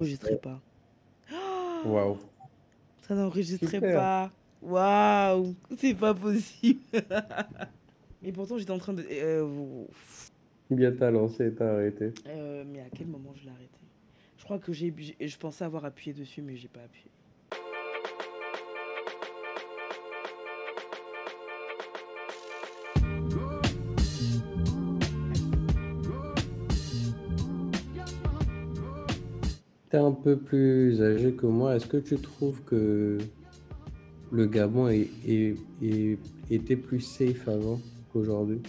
N'enregistrait pas. Waouh, Ça n'enregistrait super. pas. Waouh, c'est pas possible. Et pourtant, j'étais en train de. Bien t'as lancé et t'as arrêté. Mais à quel moment je l'ai arrêté? Je crois que je pensais avoir appuyé dessus, mais j'ai pas appuyé. T'es un peu plus âgé que moi. Est-ce que tu trouves que le Gabon était plus safe avant qu'aujourd'hui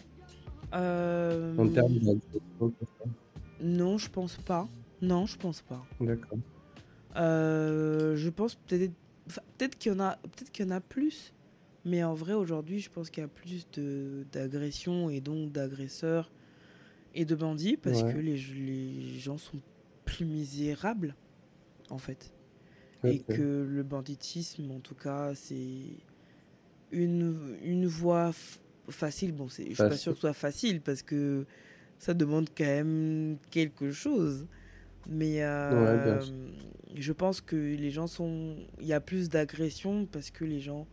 en Euh, termes d'agression, tout ça? non, je pense pas. Non, je pense pas. D'accord. Je pense peut-être. Enfin, peut-être qu'il y en a plus. Mais en vrai, aujourd'hui, je pense qu'il y a plus d'agressions et donc d'agresseurs et de bandits parce que Ouais, les gens sont plus misérables, en fait. Et ok. que le banditisme, en tout cas, c'est une voie facile. Bon, je suis pas sûre que Facile. ce soit facile parce que ça demande quand même quelque chose. Mais Ouais, bien sûr. je pense que les gens sont. Il y a plus d'agressions parce que les gens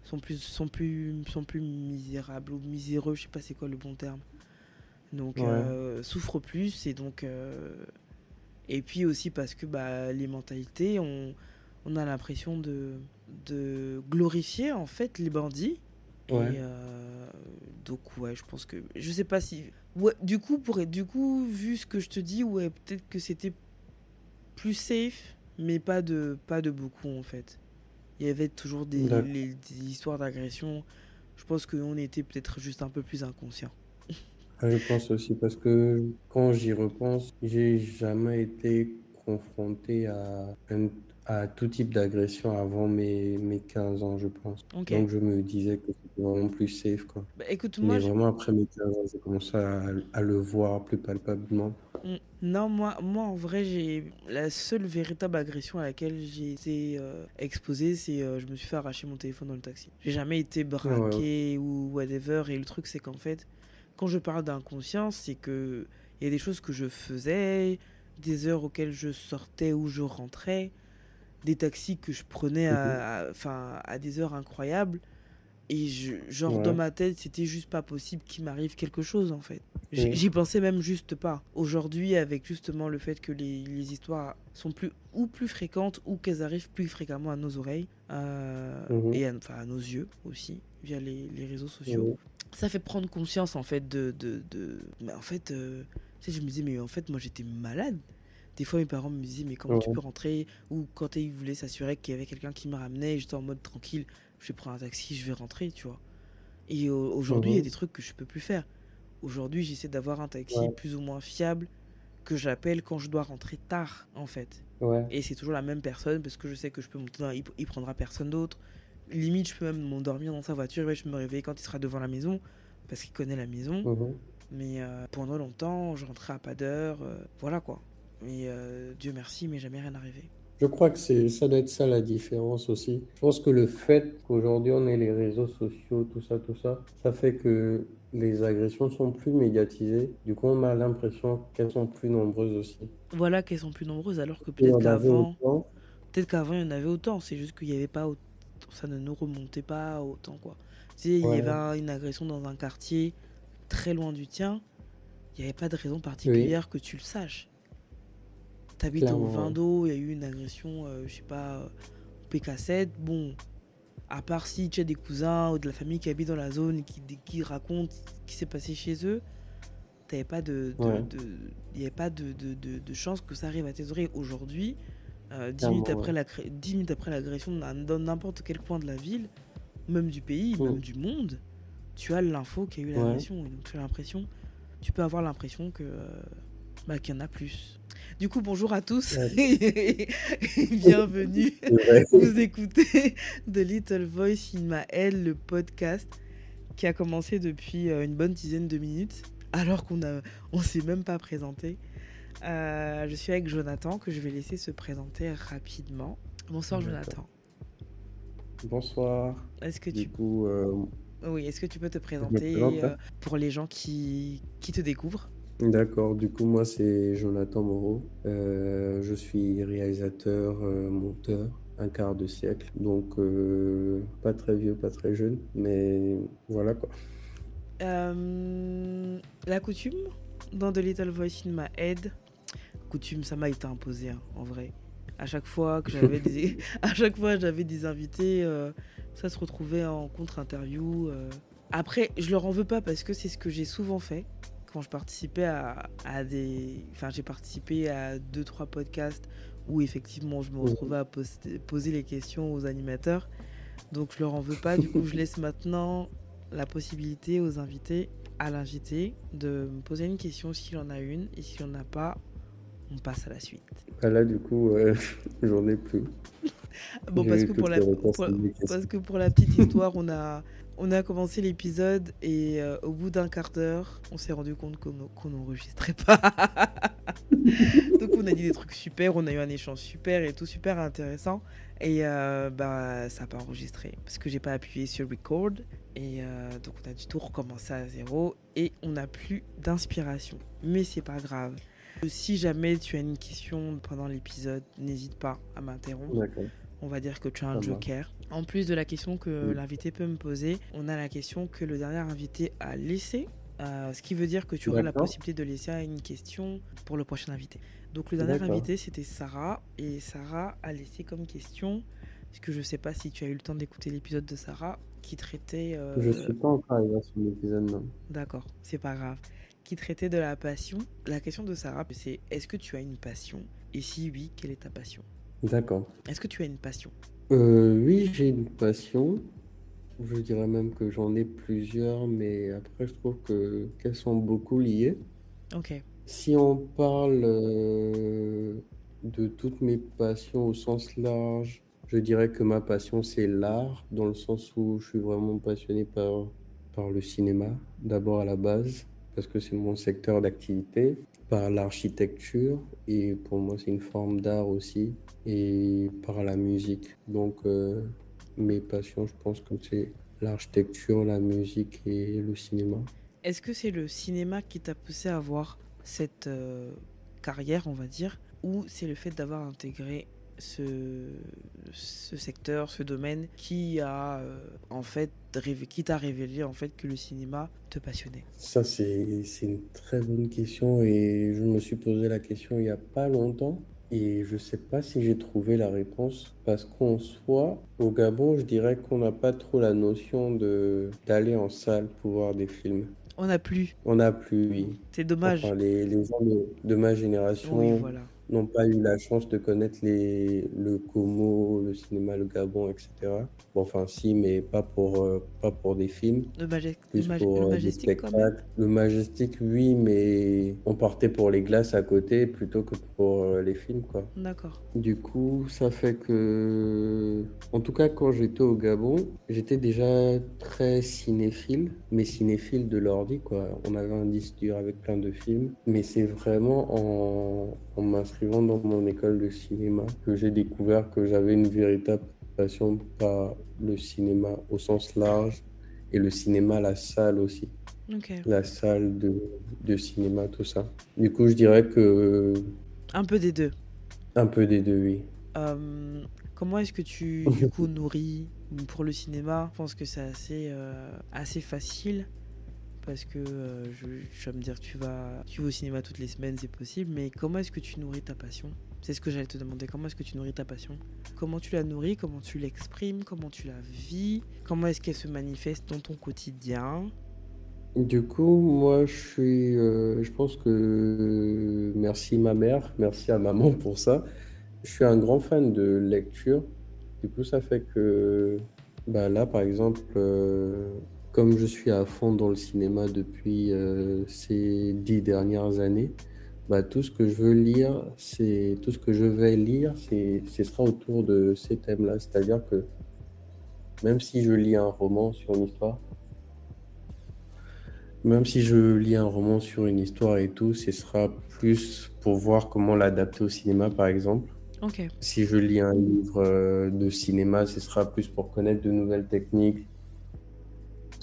sont plus misérables ou miséreux, je sais pas c'est quoi le bon terme. Donc Ouais, souffrent plus et donc. Et puis aussi parce que bah, les mentalités, on a l'impression de glorifier en fait les bandits. ouais. Et donc ouais, je pense que je sais pas si ouais, du coup vu ce que je te dis, ouais, peut-être que c'était plus safe, mais pas de beaucoup en fait. Il y avait toujours D'accord. des histoires d'agression. Je pense qu'on était peut-être juste un peu plus inconscients. Je pense aussi parce que quand j'y repense, j'ai jamais été confronté à tout type d'agression avant mes 15 ans, je pense. Ok. Donc je me disais que c'était vraiment plus safe, quoi. Bah, écoute, Mais vraiment après mes 15 ans, j'ai commencé à le voir plus palpablement. Non, moi en vrai, j'ai la seule véritable agression à laquelle j'ai été exposée, c'est je me suis fait arracher mon téléphone dans le taxi. J'ai jamais été Ouais, ouais. braqué ou whatever. Et le truc, c'est qu'en fait, quand je parle d'inconscience, c'est que il y a des choses que je faisais, des heures auxquelles je sortais ou je rentrais, des taxis que je prenais Mhm. enfin, à des heures incroyables. Et genre dans Ouais. ma tête, c'était juste pas possible qu'il m'arrive quelque chose en fait. Oui. J'y pensais même juste pas. Aujourd'hui, avec justement le fait que les histoires sont plus fréquentes ou qu'elles arrivent plus fréquemment à nos oreilles Mhm. et enfin, à nos yeux aussi, via les réseaux sociaux, Oui. ça fait prendre conscience en fait Mais en fait, tu sais, je me disais, mais en fait, moi j'étais malade. Des fois, mes parents me disaient, mais comment tu peux Ouais. rentrer? Ou quand ils voulaient s'assurer qu'il y avait quelqu'un qui me ramenait, j'étais en mode tranquille, je vais prendre un taxi, je vais rentrer, tu vois. Et aujourd'hui, il y a des Mhm. trucs que je peux plus faire. Aujourd'hui, j'essaie d'avoir un taxi Ouais. plus ou moins fiable que j'appelle quand je dois rentrer tard, en fait. Ouais. Et c'est toujours la même personne parce que je sais que je peux monter il prendra personne d'autre. Limite, je peux même m'endormir dans sa voiture et je me réveille quand il sera devant la maison parce qu'il connaît la maison. Mhm. Mais pendant longtemps, je rentrais à pas d'heure. Voilà quoi. Mais Dieu merci, mais jamais rien arrivé. Je crois que ça doit être ça la différence aussi. Je pense que le fait qu'aujourd'hui on ait les réseaux sociaux, tout ça, ça fait que les agressions sont plus médiatisées. Du coup, on a l'impression qu'elles sont plus nombreuses aussi. Voilà qu'elles sont plus nombreuses alors que Il y en avait autant. peut-être qu'avant il y en avait autant. C'est juste qu'il y avait pas ça ne nous remontait pas autant quoi. Tu sais, il y avait Ouais, une agression dans un quartier très loin du tien, il n'y avait pas de raison oui, particulière que tu le saches. T'habites au clairement, ouais. Vindo, il y a eu une agression, je sais pas, PK7. Bon, à part si tu as des cousins ou de la famille qui habitent dans la zone et qui racontent ce qui s'est passé chez eux, t'avais pas Ouais, il n'y avait pas de chance que ça arrive à tes oreilles. Aujourd'hui, 10 minutes clairement, après ouais. 10 minutes après l'agression dans n'importe quel coin de la ville, même du pays, même Mm. du monde, tu as l'info qu'il y a eu Ouais. l'agression. Et donc tu peux avoir l'impression que bah, qu'il y en a plus. Du coup, bonjour à tous Ouais. et bienvenue. C'est vrai. Vous écoutez The Little Voice in My Head, le podcast qui a commencé depuis une bonne dizaine de minutes, alors on s'est même pas présenté. Je suis avec Jonathan, que je vais laisser se présenter rapidement. Bonsoir D'accord. Jonathan. Bonsoir. Est-ce que Du tu, coup, oui, est-ce que tu peux te je me présenter présente, hein. pour les gens qui te découvrent? D'accord, du coup, moi, c'est Jonathan Moreau. Je suis réalisateur, monteur, un quart de siècle. Donc, pas très vieux, pas très jeune, mais voilà quoi. La coutume dans The Little Voice in My Head, coutume, ça m'a été imposé, hein, en vrai. À chaque fois que j'avais des, à chaque fois j'avais des invités, ça se retrouvait en contre-interview. Après, je leur en veux pas parce que c'est ce que j'ai souvent fait quand je participais à des, enfin j'ai participé à 2-3 podcasts où effectivement je me retrouvais à poser les questions aux animateurs. Donc je leur en veux pas. Du coup, je laisse maintenant la possibilité aux invités, à l'invité, de me poser une question s'il en a une et s'il en a pas, on passe à la suite. Ah, là, du coup, j'en ai plus. Bon, J'ai eu toutes les réponses à mes parce questions. que pour la petite histoire, on a commencé l'épisode et au bout d'un quart d'heure, on s'est rendu compte qu'on n'enregistrait pas. Donc on a dit des trucs super, on a eu un échange super et tout super intéressant. Et bah ça n'a pas enregistré parce que j'ai pas appuyé sur record. Et donc on a dû tout recommencer à zéro et on n'a plus d'inspiration. Mais c'est pas grave. Si jamais tu as une question pendant l'épisode, n'hésite pas à m'interrompre. D'accord, On va dire que tu as un ça marche. joker. En plus de la question que Mm. l'invité peut me poser, on a la question que le dernier invité a laissée. Ce qui veut dire que tu auras la D'accord, possibilité de laisser une question pour le prochain invité. Donc le dernier d'accord. invité, c'était Sarah. Et Sarah a laissé comme question, parce que je ne sais pas si tu as eu le temps d'écouter l'épisode de Sarah, qui traitait... Je suis pas encore arrivé à son épisode, non. D'accord, c'est pas grave. Qui traitait de la passion. La question de Sarah, c'est est-ce que tu as une passion? Et si oui, quelle est ta passion? D'accord. Est-ce que tu as une passion? Oui, j'ai une passion. Je dirais même que j'en ai plusieurs, mais après, je trouve que qu'elles sont beaucoup liées. Ok. Si on parle de toutes mes passions au sens large, je dirais que ma passion, c'est l'art, dans le sens où je suis vraiment passionné par le cinéma, d'abord à la base, parce que c'est mon secteur d'activité, par l'architecture, et pour moi, c'est une forme d'art aussi, et par la musique. Donc, mes passions, je pense que c'est l'architecture, la musique et le cinéma. Est-ce que c'est le cinéma qui t'a poussé à avoir cette carrière, on va dire, ou c'est le fait d'avoir intégré ce secteur, ce domaine qui a en fait qui t'a révélé en fait que le cinéma te passionnait? Ça, c'est une très bonne question et je me suis posé la question il n'y a pas longtemps et je ne sais pas si j'ai trouvé la réponse parce qu'en soi, au Gabon, je dirais qu'on n'a pas trop la notion d'aller en salle pour voir des films. On n'a plus. On n'a plus, oui. C'est Enfin, dommage. les gens de ma Oui, génération voilà. n'ont pas eu la chance de connaître le Como, le cinéma, le Gabon, etc. Bon, enfin, si, mais pas pour des films, plus Le pour des majestic quand même. spectacles. Le Majestic, oui, mais on partait pour les glaces à côté plutôt que pour les films, quoi. D'accord. Du coup, ça fait que, en tout cas, quand j'étais au Gabon, j'étais déjà très cinéphile, mais cinéphile de l'ordi, quoi. On avait un disque dur avec plein de films, mais c'est vraiment en m'inscrivant dans mon école de cinéma que j'ai découvert que j'avais une véritable passion par le cinéma au sens large et le cinéma, la salle aussi, Ok. la salle de cinéma, tout ça. Du coup, je dirais que Un peu des deux. un peu des deux, oui. Comment est-ce que tu, du coup, nourris pour le cinéma? Je pense que c'est assez facile parce que je vais me dire tu vas au cinéma toutes les semaines, c'est possible, mais comment est-ce que tu nourris ta passion? C'est ce que j'allais te demander. Comment est-ce que tu nourris ta passion? Comment tu la nourris? Comment tu l'exprimes? Comment tu la vis? Comment est-ce qu'elle se manifeste dans ton quotidien? Du coup, moi, je pense que merci ma mère, merci à maman pour ça. Je suis un grand fan de lecture. Du coup, ça fait que, bah là, par exemple, comme je suis à fond dans le cinéma depuis ces 10 dernières années, bah, tout ce que je veux lire, tout ce que je vais lire, ce sera autour de ces thèmes-là. C'est-à-dire que même si je lis un roman sur une histoire, même si je lis un roman sur une histoire et tout, ce sera plus pour voir comment l'adapter au cinéma, par exemple. Ok, Si je lis un livre de cinéma, ce sera plus pour connaître de nouvelles techniques.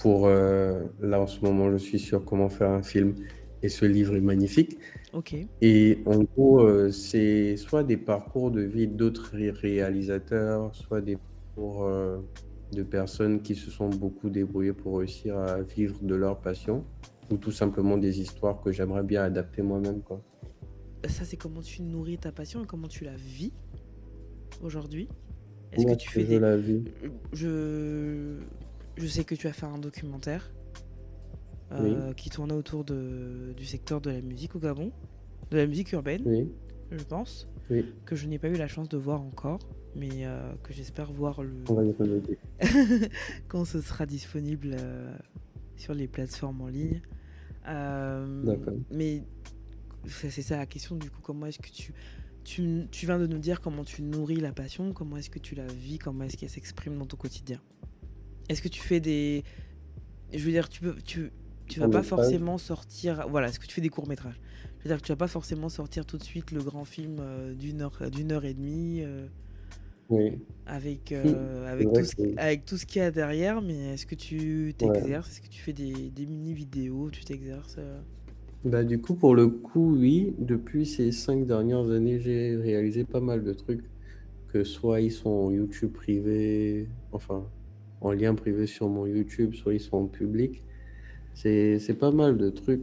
Là, en ce moment, je suis sur comment faire un film. Et ce livre est magnifique. Ok. Et en gros, c'est soit des parcours de vie d'autres réalisateurs, soit des parcours de personnes qui se sont beaucoup débrouillées pour réussir à vivre de leur passion, ou tout simplement des histoires que j'aimerais bien adapter moi-même, quoi. Ça, c'est comment tu nourris ta passion et comment tu la vis aujourd'hui. Est-ce que Comment tu est-ce que fais je des... la vis? Je... Je sais que tu as fait un documentaire Oui, qui tournait autour du secteur de la musique au Gabon, de la musique urbaine, oui, je pense, oui, que je n'ai pas eu la chance de voir encore, mais que j'espère voir on va y revenir. quand ce sera disponible sur les plateformes en ligne. D'accord. Mais c'est ça la question, du coup, comment est-ce que tu viens de nous dire comment tu nourris la passion, comment est-ce que tu la vis, comment est-ce qu'elle s'exprime dans ton quotidien. Est-ce que tu fais des... Je veux dire, tu vas Court pas métrage. forcément sortir... Voilà, est-ce que tu fais des courts-métrages? Je veux dire que tu vas pas forcément sortir tout de suite le grand film d'une heure et demie Oui. avec, C'est vrai que, avec tout ce qu'il y a derrière, mais est-ce que tu ouais. t'exerces? Est-ce que tu fais des mini-vidéos? Tu t'exerces Bah, du coup, pour le coup, oui, depuis ces 5 dernières années, j'ai réalisé pas mal de trucs, que soit ils sont en YouTube privé, enfin, en lien privé sur mon YouTube, soit ils sont en public. C'est pas mal de trucs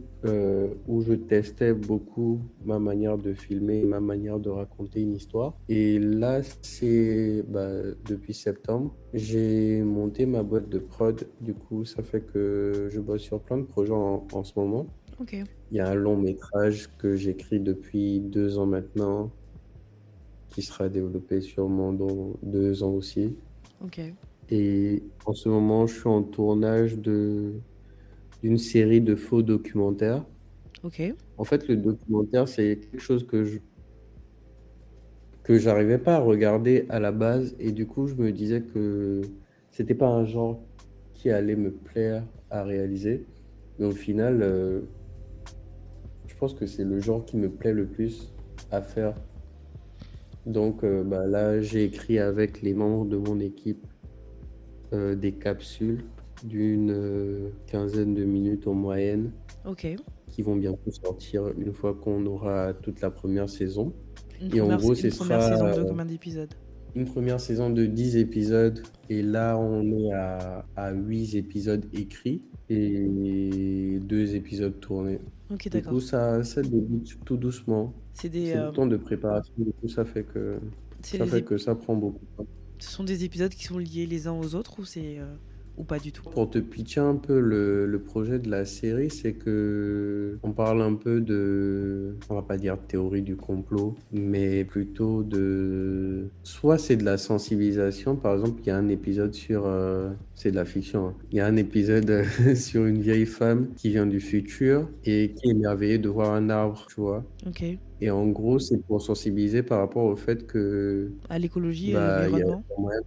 où je testais beaucoup ma manière de filmer, ma manière de raconter une histoire. Et là, c'est bah, depuis septembre, j'ai monté ma boîte de prod. Du coup, ça fait que je bosse sur plein de projets en ce moment. Ok, Il y a un long métrage que j'écris depuis 2 ans maintenant, qui sera développé sûrement dans 2 ans aussi. ok, Et en ce moment, je suis en tournage d'une série de faux documentaires. ok, En fait, le documentaire, c'est quelque chose que j'arrivais pas à regarder à la base. Et du coup, je me disais que c'était pas un genre qui allait me plaire à réaliser. Mais au final, je pense que c'est le genre qui me plaît le plus à faire. Donc bah, là, j'ai écrit avec les membres de mon équipe des capsules d'une quinzaine de minutes en moyenne ok. qui vont bientôt sortir une fois qu'on aura toute la première saison. Et en gros, Une ce première sera saison de combien d'épisodes? une première saison de 10 épisodes. Et là, on est à 8 épisodes écrits et 2 épisodes tournés. Ok, Du coup, d'accord. ça débute tout doucement. C'est des, C'est le temps de préparation. Du coup, c'est ça les fait ép- que ça prend beaucoup de temps. ce sont des épisodes qui sont liés les uns aux autres ou pas du tout? Pour te pitcher un peu le projet de la série, c'est que on parle un peu on va pas dire théorie du complot, mais plutôt soit c'est de la sensibilisation. Par exemple, il y a un épisode c'est de la fiction, hein. Il y a un épisode sur une vieille femme qui vient du futur et qui est émerveillée de voir un arbre, tu vois. Ok. Et en gros, c'est pour sensibiliser par rapport au fait que À l'écologie et à bah, il y a l'environnement? moyen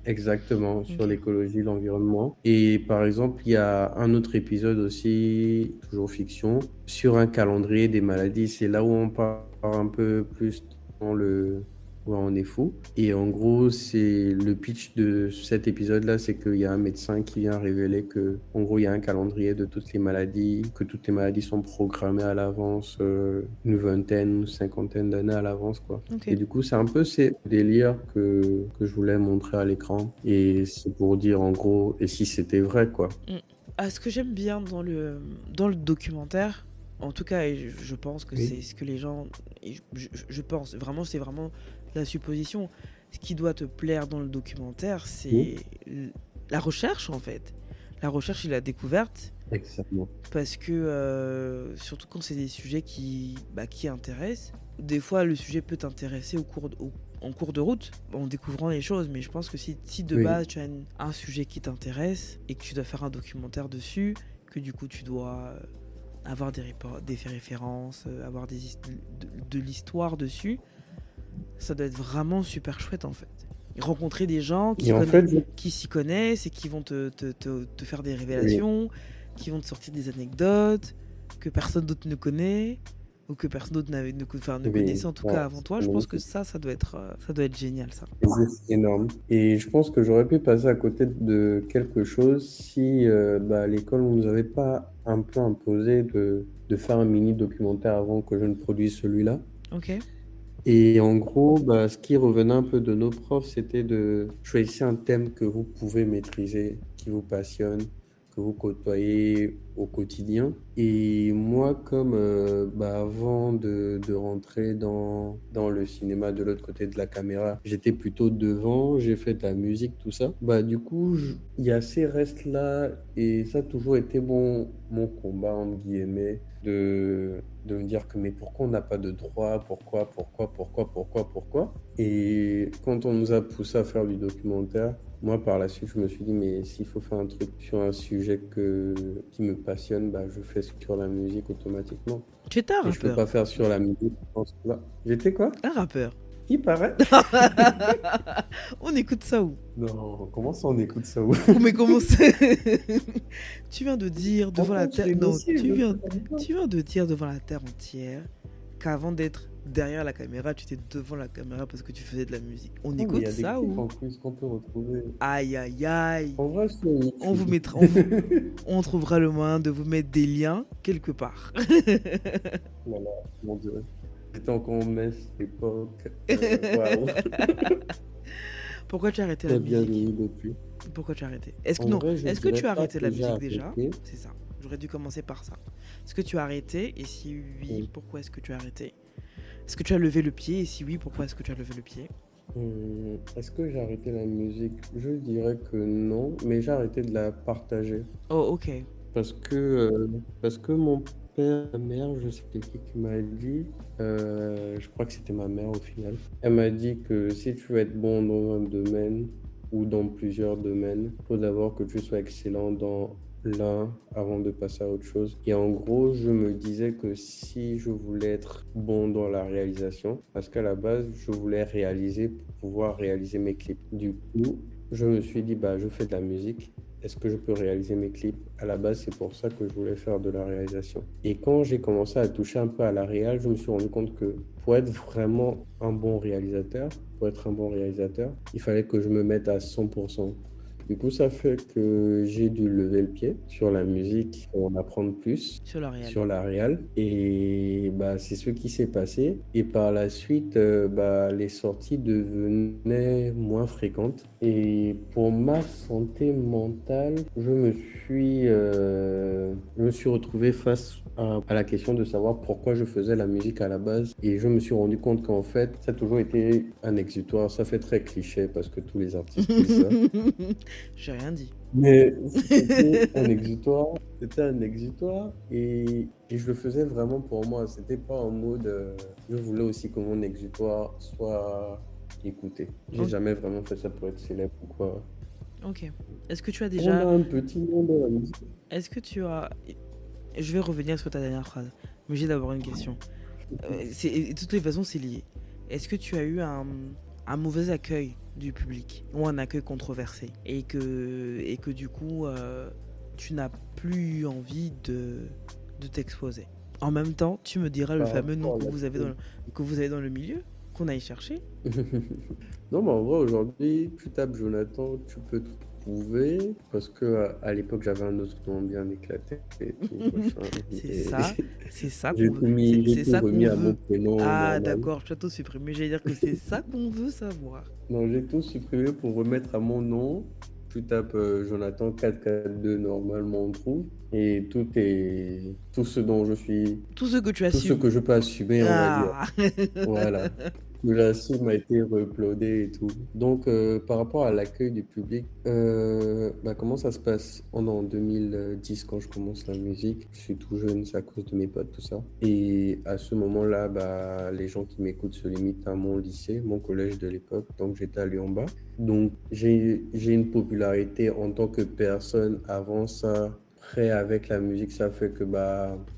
exactement sur Ok. l'écologie, l'environnement. Et par exemple, il y a un autre épisode aussi, toujours fiction, sur un calendrier des maladies. C'est là où on part un peu plus dans où on est fou. Et en gros, c'est le pitch de cet épisode-là, c'est qu'il y a un médecin qui vient révéler que, en gros, il y a un calendrier de toutes les maladies, que toutes les maladies sont programmées à l'avance, une vingtaine, une cinquantaine d'années à l'avance, quoi. Ok. Et du coup, c'est un peu ces délires que je voulais montrer à l'écran. Et c'est pour dire, en gros, et si c'était vrai, quoi. Mm. Ah, ce que j'aime bien dans le documentaire, en tout cas, et je pense que Oui, c'est ce que les gens. Et je pense, vraiment, c'est vraiment la supposition. Ce qui doit te plaire dans le documentaire, oui, c'est la recherche, en fait. La recherche et la découverte. exactement. Parce que, surtout quand c'est des sujets qui intéressent, des fois le sujet peut t'intéresser en cours de route, en découvrant les choses. Mais je pense que si de Oui, base tu as un sujet qui t'intéresse et que tu dois faire un documentaire dessus, que du coup tu dois avoir des références, avoir de l'histoire dessus, ça doit être vraiment super chouette en fait. Rencontrer des gens et en fait, qui s'y connaissent et qui vont te faire des oui, révélations, qui vont te sortir des anecdotes que personne d'autre ne connaît. ou que personne d'autre ne Oui, connaissait en tout ouais, cas avant toi, c'est je pense que magnifique. ça doit être génial ça. C'est juste énorme. Et je pense que j'aurais pu passer à côté de quelque chose si à l'école, on nous avait pas un peu imposé de faire un mini documentaire avant que je ne produise celui-là. Ok. Et en gros, ce qui revenait un peu de nos profs, c'était de choisir un thème que vous pouvez maîtriser, qui vous passionne, que vous côtoyez au quotidien. Et moi, comme avant de rentrer dans le cinéma de l'autre côté de la caméra, j'étais plutôt devant, j'ai fait de la musique, tout ça. Du coup, il y a ces restes-là et ça a toujours été mon combat, entre guillemets, de me dire que mais pourquoi on n'a pas de droit, pourquoi. Et quand on nous a poussé à faire du documentaire, moi par la suite je me suis dit mais s'il faut faire un truc sur un sujet qui me passionne, je fais sur la musique automatiquement. Tu étais un Et je peux rappeur. pas faire sur la musique sans cela. J'étais quoi? Un rappeur. Il paraît? On écoute ça où? Non, comment ça on écoute ça où? Mais comment c'est? Tu viens de dire devant la Enfin, je terre. Non, négocie, je fais pas du tout. tu viens de dire devant la terre entière qu'avant d'être derrière la caméra, tu étais devant la caméra parce que tu faisais de la musique. On Non, mais il y écoute a des ça clips ou? en plus qu'on peut retrouver. Aïe aïe aïe. En vrai, sur On vous YouTube. mettra, on trouvera le moyen de vous mettre des liens quelque part. Voilà, mon Dieu. J'étais encore en messe à l'époque. Waouh, Pourquoi tu as arrêté la très bien musique? vieilli depuis. Pourquoi tu as arrêté? Est-ce que En non? vrai, je Est-ce que dirais tu as pas arrêté la que j'ai musique déjà? arrêté. C'est ça. J'aurais dû commencer par ça. Est-ce que tu as arrêté? Et si oui, Hum, pourquoi est-ce que tu as arrêté? Est-ce que tu as levé le pied? Et si oui, pourquoi est-ce que tu as levé le pied? Est-ce que j'ai arrêté la musique? Je dirais que non, mais j'ai arrêté de la partager. Oh, ok. Parce que, parce que mon père, ma mère, je sais plus qui m'a dit, je crois que c'était ma mère au final, elle m'a dit que si tu veux être bon dans un domaine ou dans plusieurs domaines, il faut d'abord que tu sois excellent dans l'un avant de passer à autre chose. Et en gros, je me disais que si je voulais être bon dans la réalisation, parce qu'à la base, je voulais réaliser pour pouvoir réaliser mes clips. Du coup, je me suis dit, je fais de la musique. Est-ce que je peux réaliser mes clips? À la base, c'est pour ça que je voulais faire de la réalisation. Et quand j'ai commencé à toucher un peu à la réal, je me suis rendu compte que pour être vraiment un bon réalisateur, il fallait que je me mette à 100%. Du coup, ça fait que j'ai dû lever le pied sur la musique pour en apprendre plus Sur L'Oréal. sur la réal. Et c'est ce qui s'est passé. Et par la suite, les sorties devenaient moins fréquentes. Et pour ma santé mentale, je me suis retrouvé face à la question de savoir pourquoi je faisais la musique à la base. Et je me suis rendu compte qu'en fait, ça a toujours été un exutoire. Ça fait très cliché parce que tous les artistes disent ça. J'ai rien dit. Mais c'était un exutoire et je le faisais vraiment pour moi. C'était pas en mode je voulais aussi que mon exutoire soit écouté. J'ai Ok. jamais vraiment fait ça pour être célèbre ou quoi. Ok. Est-ce que tu as On a déjà. un petit monde dans la musique. Est-ce que tu as. Je vais revenir sur ta dernière phrase. Mais j'ai d'abord une question. Et de toutes les façons, c'est lié. Est-ce que tu as eu un mauvais accueil du public ou un accueil controversé et que du coup, tu n'as plus eu envie de t'exposer? En même temps, tu me diras le Par fameux nom rapport à que la que vous avez dans le milieu, qu'on aille chercher. Non, mais en vrai, aujourd'hui, tu tapes Jonathan, tu peux trouver. Parce que à l'époque, j'avais un autre nom bien éclaté et tout, machin. C'est Et ça, c'est ça j'ai qu'on veut. tout mis, j'ai C'est tout ça qu'on remis à mon veut. prénom Ah, normal. d'accord, je vais tout supprimer. J'allais dire que c'est ça qu'on veut savoir. Non, j'ai tout supprimé pour remettre à mon nom. Tu tapes Jonathan 442, normalement on trouve. Et tout ce dont je suis, Tout ce que tu tout ce assumes. que je peux assumer, on va dire. Ah. Voilà. Tout j'assume a été uploadé et tout. Donc, par rapport à l'accueil du public, comment ça se passe? On est en 2010 quand je commence la musique. Je suis tout jeune, c'est à cause de mes potes, tout ça. Et à ce moment-là, les gens qui m'écoutent se limitent à mon lycée, mon collège de l'époque. Donc, j'étais à Lyon-Bas. Donc, j'ai une popularité en tant que personne avant ça. Après, avec la musique, ça fait que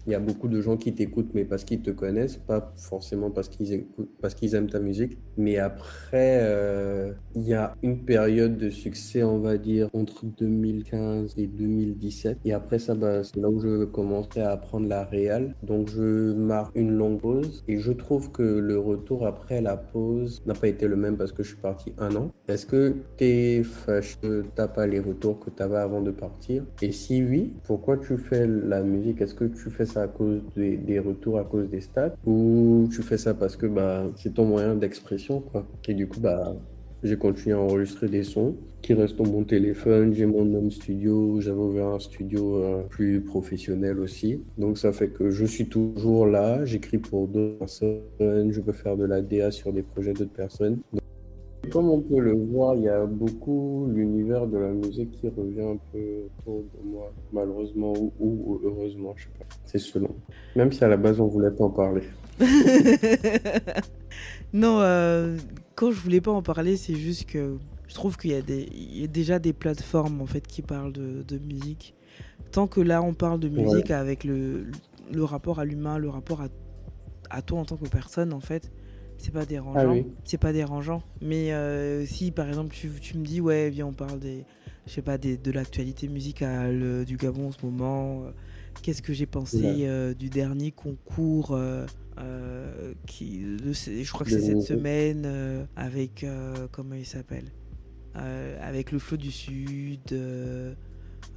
il y a beaucoup de gens qui t'écoutent, mais parce qu'ils te connaissent, pas forcément parce qu'ils écoutent, parce qu'ils aiment ta musique. Mais après, il y a une période de succès, on va dire, entre 2015 et 2017. Et après ça, bah, c'est là où je commençais à apprendre la réal. Donc, je marque une longue pause. Et je trouve que le retour après la pause n'a pas été le même parce que je suis parti 1 an. Est-ce que t'es fâcheux, t'as pas les retours que t'avais avant de partir? Et si oui, pourquoi tu fais la musique? Est-ce que tu fais ça à cause des retours, à cause des stats? Ou tu fais ça parce que bah, c'est ton moyen d'expression, quoi? Et du coup, bah, j'ai continué à enregistrer des sons qui restent dans mon téléphone. J'ai mon home studio. J'avais ouvert un studio plus professionnel aussi. Donc, ça fait que je suis toujours là. J'écris pour d'autres personnes. Je peux faire de la DA sur des projets d'autres personnes. Comme on peut le voir, il y a beaucoup l'univers de la musique qui revient un peu autour de moi, malheureusement ou heureusement, je sais pas. C'est selon. Même si à la base on voulait pas en parler. Non, quand je voulais pas en parler, c'est juste que je trouve il y a déjà des plateformes en fait qui parlent de musique. Tant que là on parle de Ouais. musique avec le rapport à l'humain, le rapport à toi en tant que personne en fait, c'est pas Ah dérangeant. oui. C'est pas dérangeant. Mais si par exemple tu me dis ouais viens on parle je sais pas de l'actualité musicale du Gabon en ce moment, qu'est-ce que j'ai Là, pensé du dernier concours je crois que de c'est cette musique. semaine avec comment il s'appelle avec le Flot du Sud,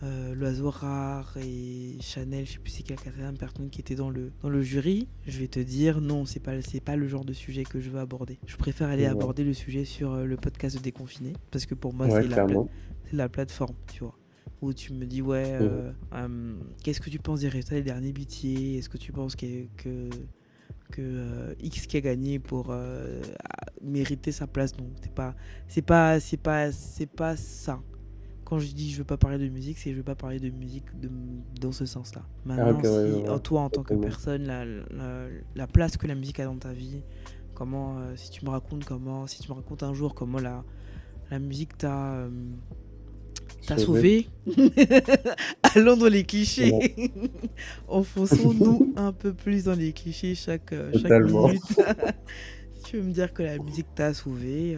l'Oiseau Rare et Chanel, je sais plus c'est quelle quatrième personne qui était dans le jury, je vais te dire non, c'est pas le genre de sujet que je veux aborder. Je préfère aller Ouais, aborder le sujet sur le podcast de Déconfiné, parce que pour moi ouais, clairement. c'est la plateforme, tu vois. Où tu me dis ouais, Mhm. qu'est-ce que tu penses des résultats des derniers BTA? Est-ce que tu penses que X qui a gagné pour mériter sa place? Non, c'est pas ça. Quand je dis je veux pas parler de musique, c'est je veux pas parler de musique dans ce sens-là. Ah ok, Maintenant, ouais, je si vois. toi en tant que Totalement. personne, la place que la musique a dans ta vie, comment, si tu me racontes un jour comment la musique t'a Sauvé. sauvé, allons dans les Ouais, clichés. Enfonçons-nous un peu plus dans les clichés chaque totalement. minute. Si tu veux me dire que la musique t'a sauvé,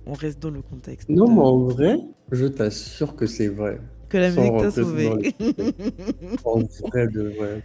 on reste dans le contexte Non, mais de en vrai, je t'assure que c'est vrai. que la Sans musique t'a rentrer sauvé. dans les détails. En vrai de vrai.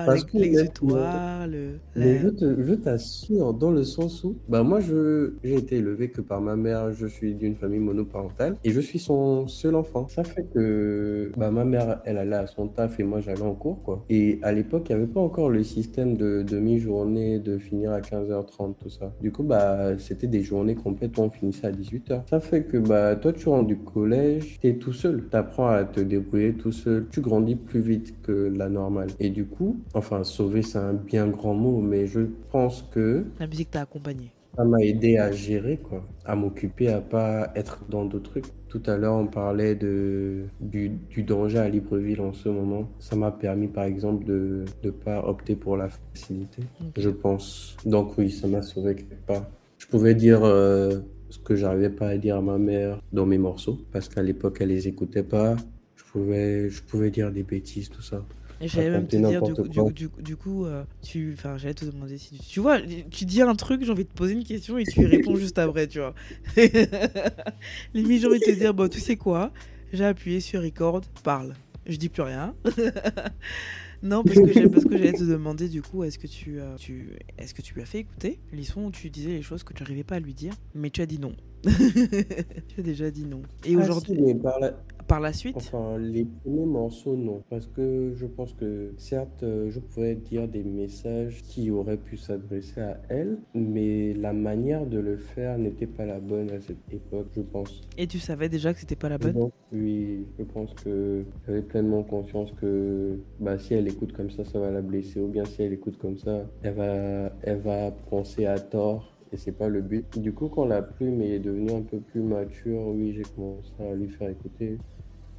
Parce que honnêtement, L'exutoire, mais je t'assure, dans le sens où, bah moi, j'ai été élevé que par ma mère, je suis d'une famille monoparentale et je suis son seul enfant. Ça fait que, bah ma mère, elle allait à son taf et moi, j'allais en cours, quoi. Et à l'époque, il n'y avait pas encore le système de demi-journée, de finir à 15h30 tout ça. Du coup, bah, c'était des journées complètes où on finissait à 18h. Ça fait que, bah, toi, tu rentres du collège, t'es tout seul. T'apprends à te débrouiller tout seul. Tu grandis plus vite que la normale. Et du coup, enfin, sauver, c'est un bien grand mot, mais je pense que la musique t'a accompagné. ça m'a aidé à gérer, quoi, à m'occuper, à pas être dans d'autres trucs. Tout à l'heure, on parlait du danger à Libreville en ce moment. Ça m'a permis, par exemple, de ne pas opter pour la facilité, Ok. je pense. Donc oui, ça m'a sauvé quelque part. Je pouvais dire ce que j'arrivais pas à dire à ma mère dans mes morceaux, parce qu'à l'époque, elle les écoutait pas. Je pouvais dire des bêtises, tout ça. Et j'allais même te Raconter dire, n'importe quoi. du coup, enfin, j'allais te demander si tu vois, tu dis un truc, j'ai envie de te poser une question et tu y réponds juste après, tu vois. Limite, j'ai envie de te dire, bon, tu sais quoi, j'ai appuyé sur record, parle. Je dis plus rien. Non, parce que j'allais te demander, du coup, est-ce que tu lui as fait écouter les sons où tu disais les choses que tu n'arrivais pas à lui dire, mais tu as dit non. Tu as déjà dit non. Et Ah si, aujourd'hui, mais par la suite, enfin, les premiers morceaux, non. Parce que je pense que, certes, je pouvais dire des messages qui auraient pu s'adresser à elle, mais la manière de le faire n'était pas la bonne à cette époque, je pense. et tu savais déjà que c'était pas la bonne? Donc, oui, je pense que j'avais pleinement conscience que bah, si elle écoute comme ça va la blesser. Ou bien si elle écoute comme ça, elle va penser à tort. Et c'est pas le but. Du coup, quand la plume est devenue un peu plus mature, oui, j'ai commencé à lui faire écouter.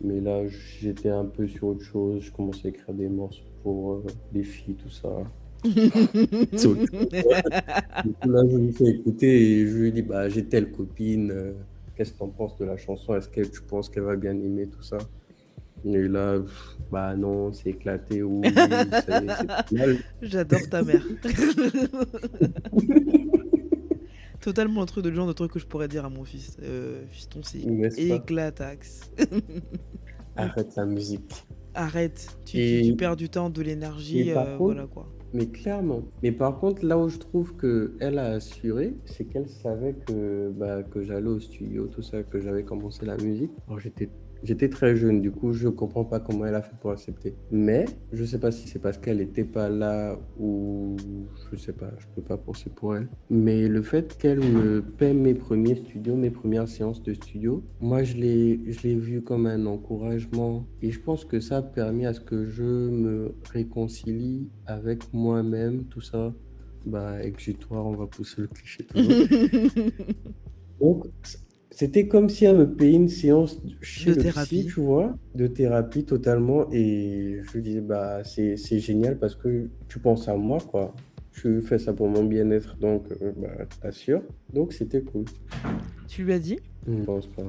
Mais là, j'étais un peu sur autre chose. Je commençais à écrire des morceaux pour des filles, tout ça. C'est autre chose. Du coup, là, je lui fais écouter et je lui dis, bah, j'ai telle copine. Qu'est-ce que t'en penses de la chanson? Est-ce que tu penses qu'elle va bien aimer tout ça? Et là, bah non, c'est éclaté. Oui, c'est pas mal. J'adore ta mère. Totalement un truc de genre de truc que je pourrais dire à mon fils. Fiston, c'est N'est-ce pas? éclataxe. Arrête la musique. Arrête, tu Et, perds du temps, de et l'énergie, par contre, voilà quoi. mais clairement. Mais par contre, là où je trouve que elle a assuré, c'est qu'elle savait que, bah, que j'allais au studio, tout ça, que j'avais commencé la musique. Alors j'étais très jeune, du coup, je comprends pas comment elle a fait pour accepter. Mais je sais pas si c'est parce qu'elle était pas là ou je sais pas, je peux pas penser pour elle. Mais le fait qu'elle me paie mes premiers studios, mes premières séances de studio, moi je l'ai vu comme un encouragement et je pense que ça a permis à ce que je me réconcilie avec moi-même, tout ça. Bah, exutoire, on va pousser le cliché toujours. Donc, c'était comme si elle me payait une séance chez De le psy, thérapie. tu vois, de thérapie totalement. Et je lui disais, bah, c'est génial parce que tu penses à moi, quoi. Tu fais ça pour mon bien-être, donc, bah, t'assures. Donc, c'était cool. Tu lui as dit? Je pense pas.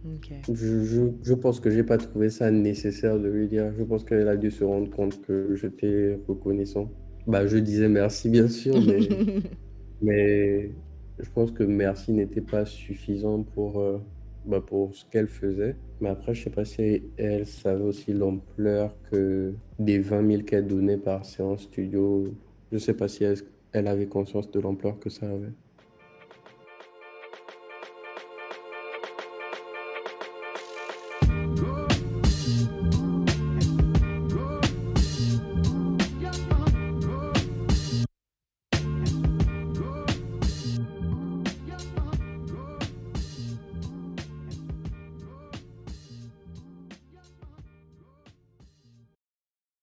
Ok. Je pense que j'ai pas trouvé ça nécessaire de lui dire. Je pense qu'elle a dû se rendre compte que j'étais reconnaissant. Bah, je disais merci, bien sûr, mais je pense que merci n'était pas suffisant bah, pour ce qu'elle faisait. Mais après, je sais pas si elle savait aussi l'ampleur que des 20 000 qu'elle donnait par séance studio. Je sais pas si elle avait conscience de l'ampleur que ça avait.